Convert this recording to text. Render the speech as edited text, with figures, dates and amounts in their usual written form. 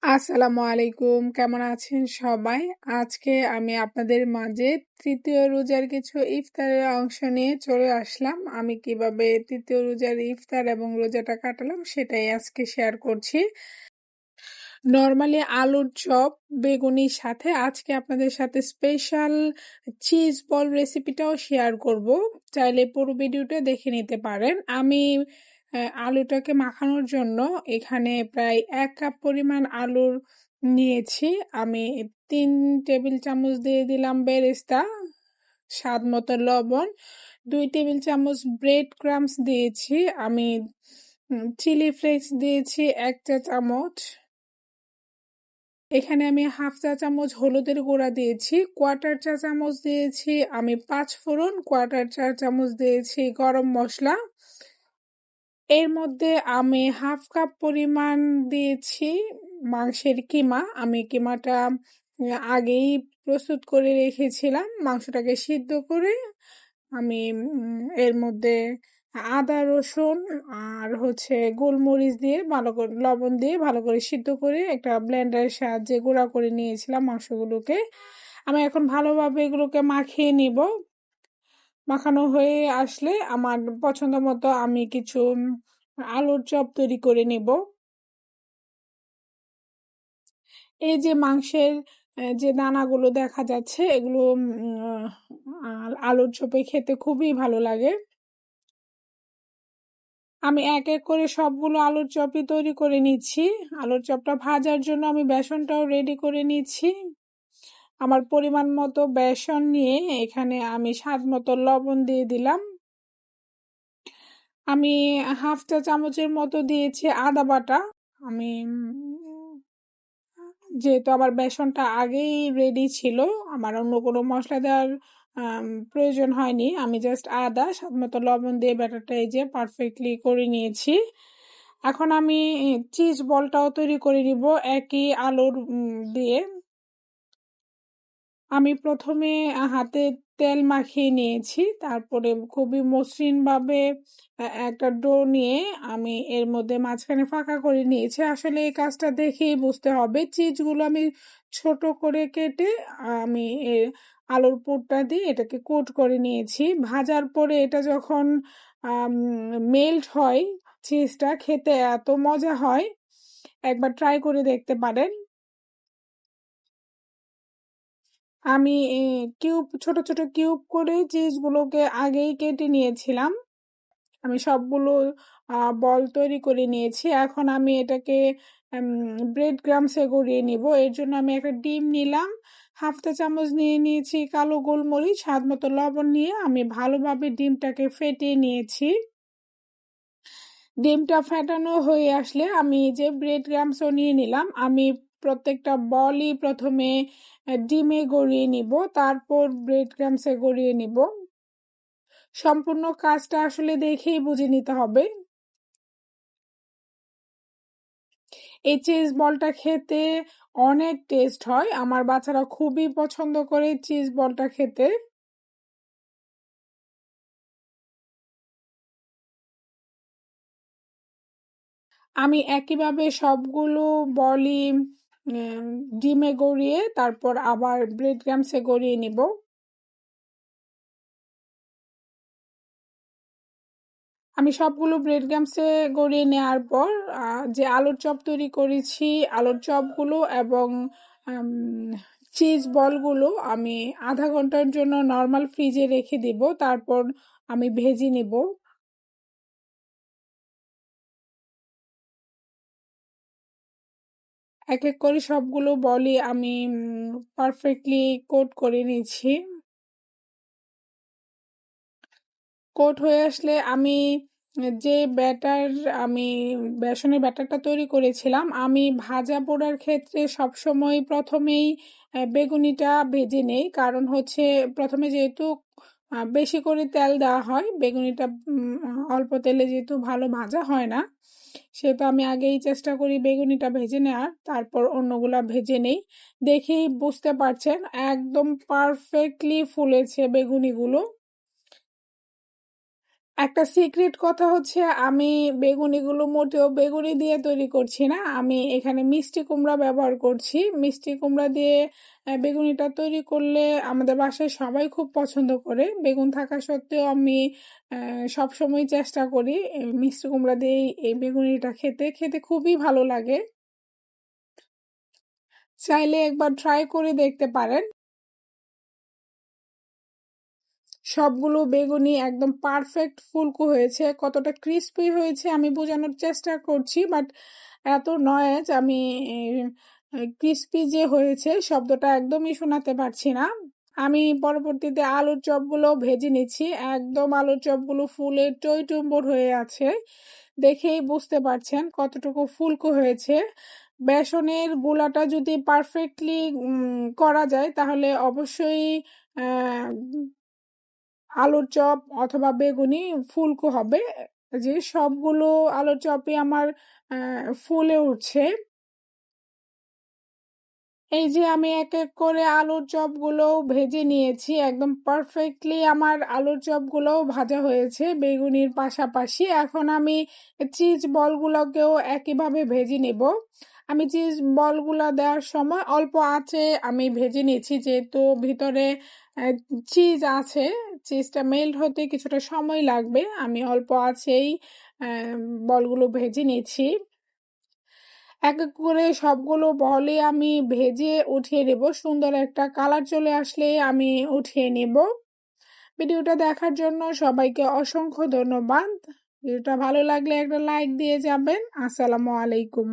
আসসালামু আলাইকুম। কেমন আছেন সবাই? আজকে আমি আপনাদের মাঝে তৃতীয় রোজার কিছু ইফতারের অংশ নিয়ে চলে আসলাম। আমি কিভাবে তৃতীয় রোজার ইফতার এবং রোজাটা কাটালাম সেটাই আজকে শেয়ার করছি। নরমালি আলুর চপ, বেগুনির সাথে আজকে আপনাদের সাথে স্পেশাল চিজ বল রেসিপিটাও শেয়ার করব। চাইলে পুরো ভিডিওটা দেখে নিতে পারেন। আমি আলুটাকে মাখানোর জন্য এখানে প্রায় 1 কাপ পরিমাণ আলুর নিয়েছি। আমি 3 টেবিল চামচ দিয়ে দিলাম বেরেস্তা, স্বাদ মতো লবণ, 2 টেবিল চামচ ব্রেড ক্রাম্বস দিয়েছি। আমি চিলি ফ্লেক্স দিয়েছি 1 চা চামচ। এখানে আমি হাফ চা চামচ হলুদের গুঁড়া দিয়েছি, কোয়ার্টার চা চামচ দিয়েছি আমি 5 ফোড়ন, কোয়ার্টার চা চামচ দিয়েছি গরম মশলা। এর মধ্যে আমি হাফ কাপ পরিমাণ দিয়েছি মাংসের কিমা। আমি কিমাটা আগেই প্রস্তুত করে রেখেছিলাম। মাংসটাকে সিদ্ধ করে আমি এর মধ্যে আদা রসুন আর হচ্ছে গোলমরিচ দিয়ে ভালো করে লবণ দিয়ে ভালো করে সিদ্ধ করে একটা ব্লেন্ডারের সাহায্যে গুঁড়া করে নিয়েছিলাম মাংসগুলোকে। আমি এখন ভালোভাবে এগুলোকে মাখিয়ে নিব। মাখানো হয়ে আসলে আমার পছন্দ মতো আমি কিছু আলুর চপ তৈরি করে নিব। এই যে মাংসের যে দানাগুলো দেখা যাচ্ছে এগুলো আলুর চপে খেতে খুবই ভালো লাগে। আমি এক এক করে সবগুলো আলুর চপই তৈরি করে নিচ্ছি। আলুর চপটা ভাজার জন্য আমি বেসনটাও রেডি করে নিচ্ছি। আমার পরিমাণ মতো বেসন নিয়ে এখানে আমি স্বাদ মতো লবণ দিয়ে দিলাম। আমি হাফ চা চামচের মতো দিয়েছি আদা বাটা। আমি যেহেতু আমার বেসনটা আগেই রেডি ছিল, আমার অন্য কোনো মশলা দেওয়ার প্রয়োজন হয়নি। আমি জাস্ট আদা স্বাদ মতো লবণ দিয়ে ব্যাটারটা এই যে পারফেক্টলি করে নিয়েছি। এখন আমি চিজ বলটাও তৈরি করে নিব একই আলুর দিয়ে। আমি প্রথমে হাতে তেল মাখিয়ে নিয়েছি, তারপরে খুবই মসৃণভাবে একটা ডো নিয়ে আমি এর মধ্যে মাঝখানে ফাঁকা করে নিয়েছি। আসলে এই কাজটা দেখেই বুঝতে হবে। চিজগুলো আমি ছোট করে কেটে আমি আলুর পুরটা দিয়ে এটাকে কোট করে নিয়েছি। ভাজার পরে এটা যখন মেল্ট হয় চিজটা খেতে এত মজা হয়, একবার ট্রাই করে দেখতে পারেন। আমি ছোট ছোট কিউব করে চিজগুলোকে আগেই কেটে নিয়েছিলাম। আমি সবগুলো বল তৈরি করে নিয়েছি। এখন আমি এটাকে ব্রেড ক্রাম্বসে গড়িয়ে নিব। এর জন্য আমি একটা ডিম নিলাম, হাফ চা চামচ নিয়ে নিয়েছি কালো গোলমরিচ, স্বাদ মতো লবণ নিয়ে আমি ভালোভাবে ডিমটাকে ফেটিয়ে নিয়েছি। ডিমটা ফেটানো হয়ে আসলে আমি যে ব্রেড ক্রাম্বসও নিয়ে নিলাম। আমি প্রত্যেকটা বলই প্রথমে ডিমে গড়িয়ে নিব, তারপর ব্রেড ক্রাম্বসে গড়িয়ে নিব। সম্পূর্ণ কাজটা আসলে দেখেই বুঝে নিতে হবে। এই চিজ বলটা খেতে অনেক টেস্ট হয়, আমার বাচ্চারা খুবই পছন্দ করে চিজ বলটা খেতে। আমি একইভাবে সবগুলো বলই ডিমে গড়িয়ে তারপর আবার ব্রেড ক্রাম্বসে গড়িয়ে নিব। আমি সবগুলো ব্রেড ক্রাম্বসে গড়িয়ে নেওয়ার পর যে আলুর চপ তৈরি করেছি আলুর চপগুলো এবং চিজ বলগুলো আমি আধা ঘন্টার জন্য নর্মাল ফ্রিজে রেখে দিব, তারপর আমি ভেজে নিব। এক এক করে সবগুলো বলই আমি পারফেক্টলি কোট করে নিয়েছি। কোট হয়ে আসলে আমি যে ব্যাটার আমি বেসনের ব্যাটারটা তৈরি করেছিলাম, আমি ভাজা পোড়ার ক্ষেত্রে সবসময় প্রথমেই বেগুনিটা ভেজে নেই। কারণ হচ্ছে প্রথমে যেহেতু বেশি করে তেল দেওয়া হয়, বেগুনিটা অল্প তেলে যেহেতু ভালো ভাজা হয় না, সেহেতু আমি আগেই চেষ্টা করি বেগুনিটা ভেজে নেওয়ার, তারপর অন্যগুলা ভেজে নেই। দেখেই বুঝতে পারছেন একদম পারফেক্টলি ফুলেছে বেগুনিগুলো। একটা সিক্রেট কথা হচ্ছে আমি বেগুনিগুলো মোটেও বেগুনি দিয়ে তৈরি করছি না, আমি এখানে মিষ্টি কুমড়া ব্যবহার করছি। মিষ্টি কুমড়া দিয়ে বেগুনিটা তৈরি করলে আমাদের বাসায় সবাই খুব পছন্দ করে। বেগুন থাকা সত্ত্বেও আমি সবসময় চেষ্টা করি মিষ্টি কুমড়া দিয়ে এই বেগুনিটা খেতে খেতে খুবই ভালো লাগে। চাইলে একবার ট্রাই করে দেখতে পারেন। সবগুলো বেগুনি একদম পারফেক্ট ফুলকো হয়েছে, কতটা ক্রিস্পি হয়েছে আমি বোঝানোর চেষ্টা করছি, বাট এত নয়েজ আমি ক্রিস্পি যে হয়েছে শব্দটা একদমই শোনাতে পারছি না। আমি পরবর্তীতে আলুর চপগুলো ভেজে নিচ্ছি, একদম আলুর চপগুলো ফুলে টইটুম্বর হয়ে আছে, দেখেই বুঝতে পারছেন কতটুকু ফুলকো হয়েছে। বেসনের গোলাটা যদি পারফেক্টলি করা যায় তাহলে অবশ্যই আহ আলুর চপ অথবা বেগুনি ফুলকো হবে। যে সবগুলো আলুর চপই আমার ফুলে উঠছে। এই যে আমি এক এক করে আলুর চপগুলো ভেজে নিয়েছি, একদম পারফেক্টলি আমার আলুর চপগুলোও ভাজা হয়েছে বেগুনির পাশাপাশি। এখন আমি চিজ বলগুলোকেও একইভাবে ভেজে নেব। আমি চিজ বলগুলো দেওয়ার সময় অল্প আঁচে আমি ভেজে নিয়েছি, যেহেতু ভিতরে চিজ আছে, চিজটা মেল্ট হতে কিছুটা সময় লাগবে। আমি অল্প আঁচেই আহ, বলগুলো ভেজে নিয়েছি। এক এক করে সবগুলো বলে আমি ভেজে উঠিয়ে নেব, সুন্দর একটা কালার চলে আসলে আমি উঠিয়ে নেব। ভিডিওটা দেখার জন্য সবাইকে অসংখ্য ধন্যবাদ। ভিডিওটা ভালো লাগলে একটা লাইক দিয়ে যাবেন। আসসালামু আলাইকুম।